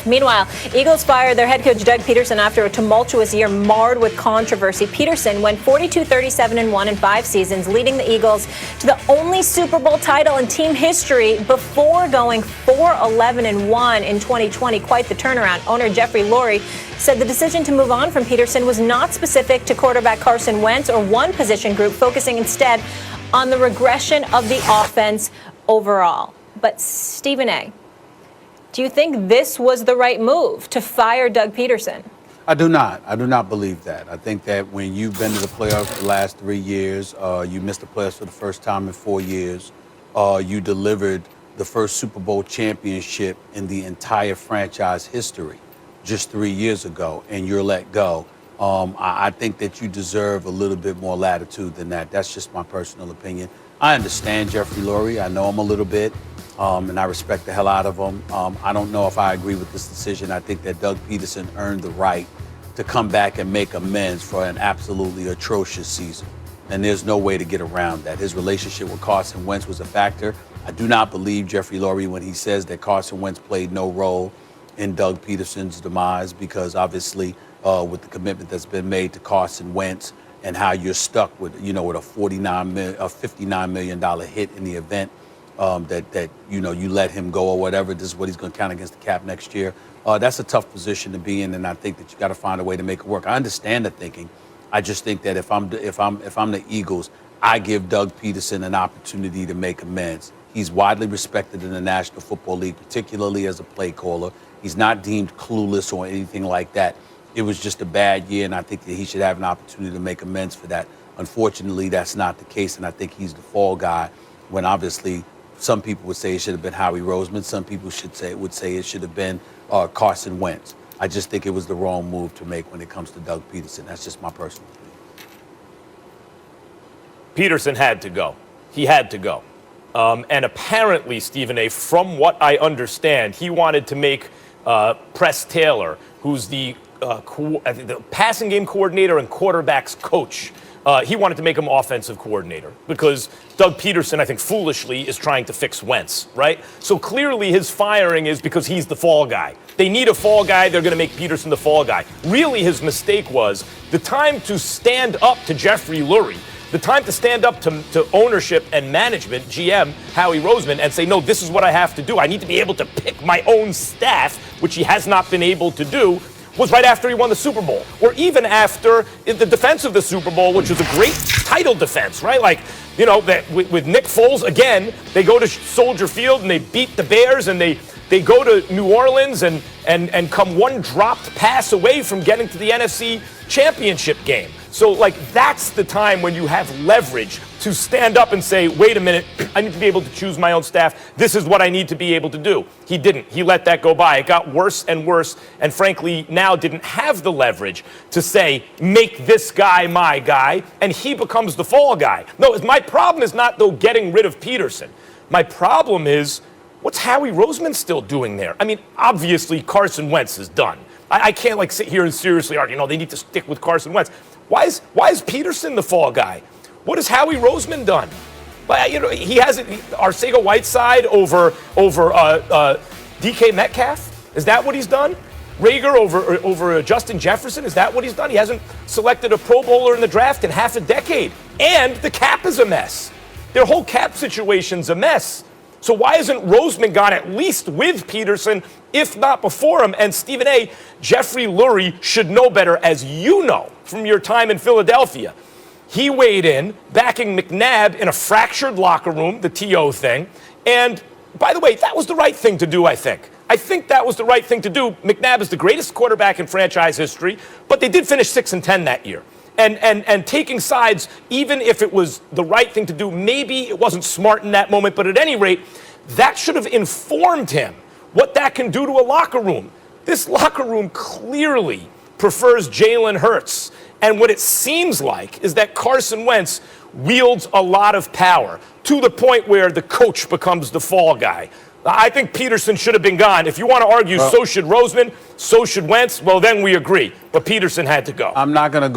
Meanwhile, Eagles fired their head coach Doug Pederson after a tumultuous year marred with controversy. Pederson went 42-37-1 in 5 seasons, leading the Eagles to the only Super Bowl title in team history before going 4-11-1 in 2020. Quite the turnaround. Owner Jeffrey Lurie said the decision to move on from Pederson was not specific to quarterback Carson Wentz or one position group, focusing instead on the regression of the offense overall. But Stephen A., do you think this was the right move to fire Doug Pederson? I do not. I do not believe that. I think that when you've been to the playoffs the last 3 years, you missed the playoffs for the first time in 4 years, you delivered the first Super Bowl championship in the entire franchise history just 3 years ago, and you're let go. I think that you deserve a little bit more latitude than that. That's just my personal opinion. I understand Jeffrey Lurie. I know him a little bit, and I respect the hell out of him. I don't know if I agree with this decision. I think that Doug Pederson earned the right to come back and make amends for an absolutely atrocious season, and there's no way to get around that. His relationship with Carson Wentz was a factor. I do not believe Jeffrey Lurie when he says that Carson Wentz played no role in Doug Pederson's demise, because obviously with the commitment that's been made to Carson Wentz and how you're stuck with, with a $59 million hit in the event that you let him go or whatever. This is what he's going to count against the cap next year. That's a tough position to be in, and I think that you got to find a way to make it work. I understand the thinking. I just think that if I'm the Eagles, I give Doug Pederson an opportunity to make amends. He's widely respected in the National Football League, particularly as a play caller. He's not deemed clueless or anything like that. It was just a bad year, and I think that he should have an opportunity to make amends for that. Unfortunately, that's not the case, and I think he's the fall guy when obviously some people would say it should have been Howie Roseman. Some people would say it should have been Carson Wentz. I just think it was the wrong move to make when it comes to Doug Pederson. That's just my personal opinion. Pederson had to go. He had to go. And apparently, Stephen A., from what I understand, he wanted to make Press Taylor, who's the passing game coordinator and quarterback's coach, he wanted to make him offensive coordinator because Doug Pederson, I think foolishly, is trying to fix Wentz, right? So clearly his firing is because he's the fall guy. They need a fall guy. They're going to make Pederson the fall guy. Really, his mistake was the time to stand up to Jeffrey Lurie, the time to stand up to ownership and management, GM Howie Roseman, and say, no, this is what I have to do. I need to be able to pick my own staff, which he has not been able to do, was right after he won the Super Bowl, or even after the defense of the Super Bowl, which was a great title defense, right? Like, that with Nick Foles, again, they go to Soldier Field and they beat the Bears, and they go to New Orleans and come one dropped pass away from getting to the NFC Championship game. So, that's the time when you have leverage to stand up and say, wait a minute, I need to be able to choose my own staff. This is what I need to be able to do. He didn't. He let that go by. It got worse and worse, and frankly, now didn't have the leverage to say, make this guy my guy, and he becomes the fall guy. No, my problem is not, though, getting rid of Pederson. My problem is, what's Howie Roseman still doing there? I mean, obviously, Carson Wentz is done. I can't sit here and seriously argue, no, they need to stick with Carson Wentz. Why is Pederson the fall guy? What has Howie Roseman done? He has Arcega-Whiteside over DK Metcalf. Is that what he's done? Rager over Justin Jefferson. Is that what he's done? He hasn't selected a Pro Bowler in the draft in half a decade. And the cap is a mess. Their whole cap situation's a mess. So why isn't Roseman gone at least with Pederson, if not before him? And Stephen A., Jeffrey Lurie should know better, as you know from your time in Philadelphia. He weighed in, backing McNabb in a fractured locker room, the TO thing. And by the way, that was the right thing to do, I think. I think that was the right thing to do. McNabb is the greatest quarterback in franchise history, but they did finish 6-10 that year. And taking sides, even if it was the right thing to do, maybe it wasn't smart in that moment, but at any rate, that should have informed him what that can do to a locker room. This locker room clearly prefers Jalen Hurts. And what it seems like is that Carson Wentz wields a lot of power to the point where the coach becomes the fall guy. I think Pederson should have been gone. If you want to argue, so should Roseman, so should Wentz, well, then we agree. But Pederson had to go. I'm not going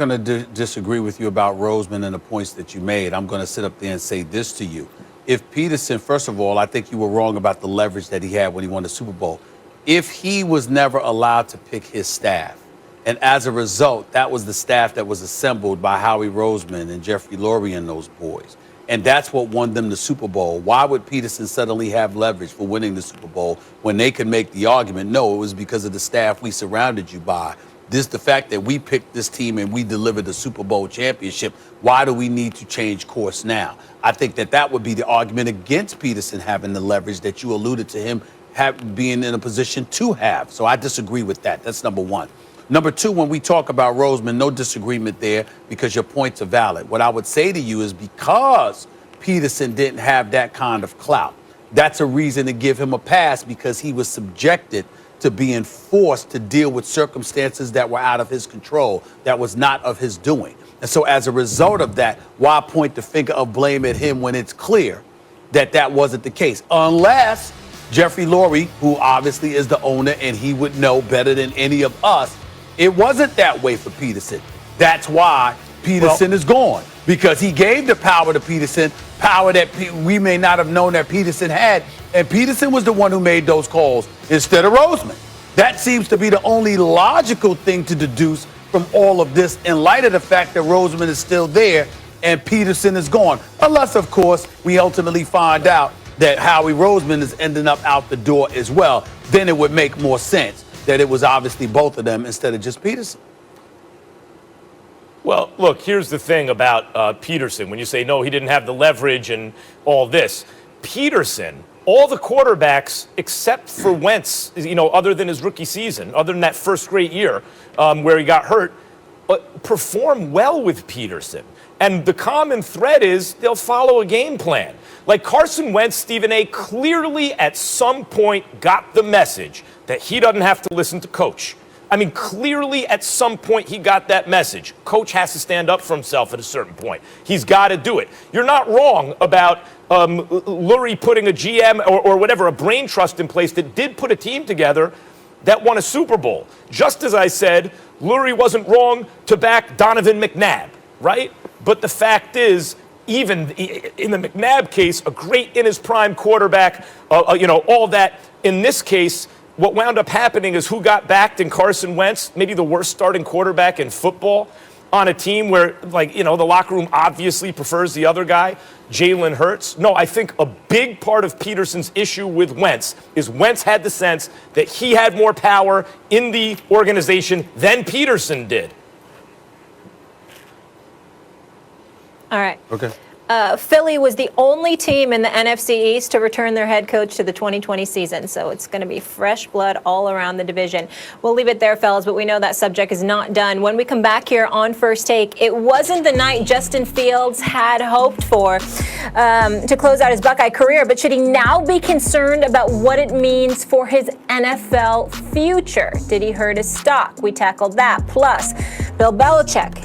to disagree with you about Roseman and the points that you made. I'm going to sit up there and say this to you. If Pederson, first of all, I think you were wrong about the leverage that he had when he won the Super Bowl. if he was never allowed to pick his staff, and as a result, that was the staff that was assembled by Howie Roseman and Jeffrey Lurie and those boys, and that's what won them the Super Bowl. Why would Pederson suddenly have leverage for winning the Super Bowl when they could make the argument, no, it was because of the staff we surrounded you by. The fact that we picked this team and we delivered the Super Bowl championship, why do we need to change course now? I think that would be the argument against Pederson having the leverage that you alluded to him being in a position to have. So I disagree with that. That's number one. Number two, when we talk about Roseman, no disagreement there because your points are valid. What I would say to you is because Pederson didn't have that kind of clout, that's a reason to give him a pass because he was subjected to being forced to deal with circumstances that were out of his control, that was not of his doing. And so as a result of that, why point the finger of blame at him when it's clear that that wasn't the case? Unless Jeffrey Lurie, who obviously is the owner and he would know better than any of us, it wasn't that way for Pederson. That's why Pederson is gone, because he gave the power to Pederson, power that we may not have known that Pederson had, and Pederson was the one who made those calls instead of Roseman. That seems to be the only logical thing to deduce from all of this in light of the fact that Roseman is still there and Pederson is gone. Unless, of course, we ultimately find out that Howie Roseman is ending up out the door as well. Then it would make more sense that it was obviously both of them instead of just Pederson. Well, look, here's the thing about Pederson. When you say, no, he didn't have the leverage and all this. Pederson, all the quarterbacks except for Wentz, other than his rookie season, other than that first great year where he got hurt, perform well with Pederson. And the common thread is they'll follow a game plan. Like Carson Wentz, Stephen A. clearly at some point got the message that he doesn't have to listen to Coach. I mean, clearly at some point he got that message. Coach has to stand up for himself at a certain point. He's got to do it. You're not wrong about Lurie putting a GM or whatever, a brain trust in place that did put a team together that won a Super Bowl. Just as I said, Lurie wasn't wrong to back Donovan McNabb, right? But the fact is, even in the McNabb case, a great in his prime quarterback, all that. In this case, what wound up happening is who got backed in Carson Wentz, maybe the worst starting quarterback in football, on a team where, the locker room obviously prefers the other guy, Jalen Hurts. No, I think a big part of Pederson's issue with Wentz is Wentz had the sense that he had more power in the organization than Pederson did. All right. Okay. Philly was the only team in the NFC East to return their head coach to the 2020 season, so it's going to be fresh blood all around the division. We'll leave it there, fellas, but we know that subject is not done. When we come back here on First Take, it wasn't the night Justin Fields had hoped for to close out his Buckeye career, but should he now be concerned about what it means for his NFL future? Did he hurt his stock? We tackled that. Plus, Bill Belichick